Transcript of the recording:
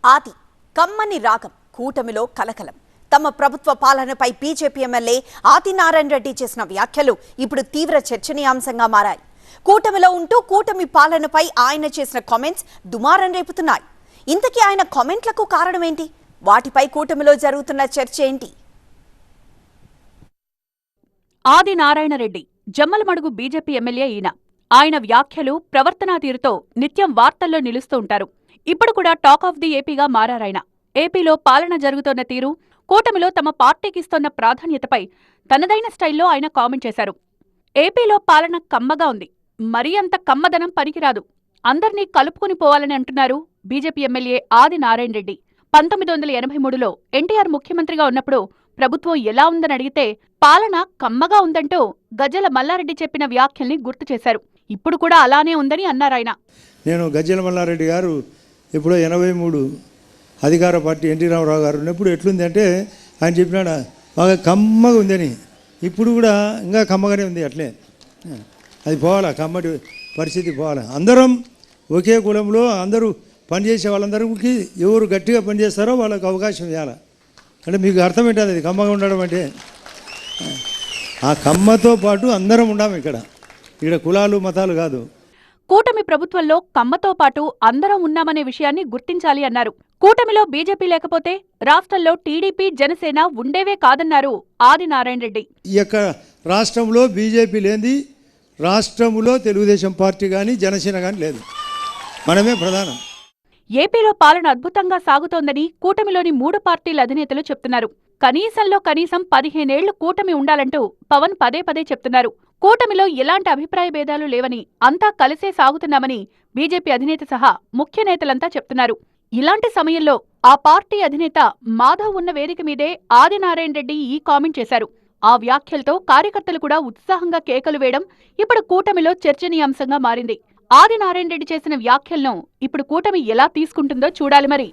ఆది కమ్మని రాగం కూటమిలో కలకలం. తమ ప్రభుత్వ పాలనపై బీజేపీ ఎమ్మెల్యే ఆదినారాయణ రెడ్డి చేసిన వ్యాఖ్యలు ఇప్పుడు తీవ్ర చర్చనీయాంశంగా మారాయి. కూటమిలో ఉంటూ కూటమి పాలనపై ఆయన చేసిన కామెంట్స్ దుమారం రేపుతున్నాయి. ఇంతకీ ఆయన కామెంట్లకు కారణం ఏంటి? వాటిపై కూటమిలో జరుగుతున్న చర్చ ఏంటి? ఆదినారాయణ రెడ్డి జమ్మలమడుగు బీజేపీ ఎమ్మెల్యే ఈయన. ఆయన వ్యాఖ్యలు, ప్రవర్తనా తీరుతో నిత్యం వార్తల్లో నిలుస్తూ ఉంటారు. ఇప్పుడు కూడా టాక్ ఆఫ్ ది ఏపీగా మారారాయన. ఏపీలో పాలన జరుగుతోన్న తీరు, కూటమిలో తమ పార్టీకిస్తోన్న ప్రాధాన్యతపై తనదైన స్టైల్లో ఆయన కామెంట్ చేశారు. ఏపీలో పాలన కమ్మగా ఉంది, మరీ అంత కమ్మదనం పనికిరాదు, అందర్నీ కలుపుకుని పోవాలని అంటున్నారు బీజేపీ ఎమ్మెల్యే ఆదినారాయణ రెడ్డి. 1983లో ఎన్టీఆర్ ముఖ్యమంత్రిగా ఉన్నప్పుడు ప్రభుత్వం ఎలా ఉందని అడిగితే పాలన కమ్మగా ఉందంటూ గజ్జల మల్లారెడ్డి చెప్పిన వ్యాఖ్యల్ని గుర్తు చేశారు. ఇప్పుడు కూడా అలానే ఉందని అన్నారాయన. నేను గజ్జల మల్లారెడ్డి గారు ఇప్పుడు 83 అధికార పార్టీ ఎన్టీ రామారావు గారు ఉన్నప్పుడు ఎట్లుంది అంటే ఆయన చెప్పినాడు బాగా కమ్మగా ఉందని. ఇప్పుడు కూడా ఇంకా కమ్మగానే ఉంది. అట్లే అది పోవాలా, కమ్మటి పరిస్థితి పోవాలా. అందరం ఒకే కులంలో అందరూ పనిచేసే వాళ్ళందరికీ ఎవరు గట్టిగా పనిచేస్తారో వాళ్ళకి అవకాశం ఇవ్వాలి. అంటే మీకు అర్థమేంటది అది కమ్మగా ఉండడం అంటే? ఆ కమ్మతో పాటు అందరం ఉండాము. ఇక్కడ కులాలు మతాలు కాదు. కూటమి ప్రభుత్వంలో కమ్మతో పాటు అందరం ఉన్నామనే విషయాన్ని గుర్తించాలి అన్నారు. కూటమిలో బీజేపీ లేకపోతే రాష్ట్రంలో టీడీపీ, జనసేన ఉండేవే కాదన్నారు ఆదినారాయణ రెడ్డి. ఈ యొక్క రాష్ట్రంలో బీజేపీ లేని రాష్ట్రంలో తెలుగుదేశం పార్టీ కానీ జనసేన కానీ లేదు. మనమే ప్రధానం. ఏపీలో పాలన అద్భుతంగా సాగుతోందని కూటమిలోని 3 పార్టీల అధినేతలు చెప్తున్నారు. కనీసంలో కనీసం 15 ఏళ్లు కూటమి ఉండాలంటూ పవన్ పదే పదే చెప్తున్నారు. కూటమిలో ఎలాంటి అభిప్రాయ భేదాలు లేవని, అంతా కలిసే సాగుతున్నామని బీజేపీ అధినేత సహా ముఖ్య నేతలంతా చెప్తున్నారు. ఇలాంటి సమయంలో ఆ పార్టీ అధినేత మాధవ్ ఉన్న వేదిక మీదే ఆదినారాయణ రెడ్డి ఈ కామెంట్ చేశారు. ఆ వ్యాఖ్యలతో కార్యకర్తలు కూడా ఉత్సాహంగా కేకలు వేయడం ఇప్పుడు కూటమిలో చర్చనీయాంశంగా మారింది. ఆదినారాయణ రెడ్డి చేసిన వ్యాఖ్యలను ఇప్పుడు కూటమి ఎలా తీసుకుంటుందో చూడాలి మరి.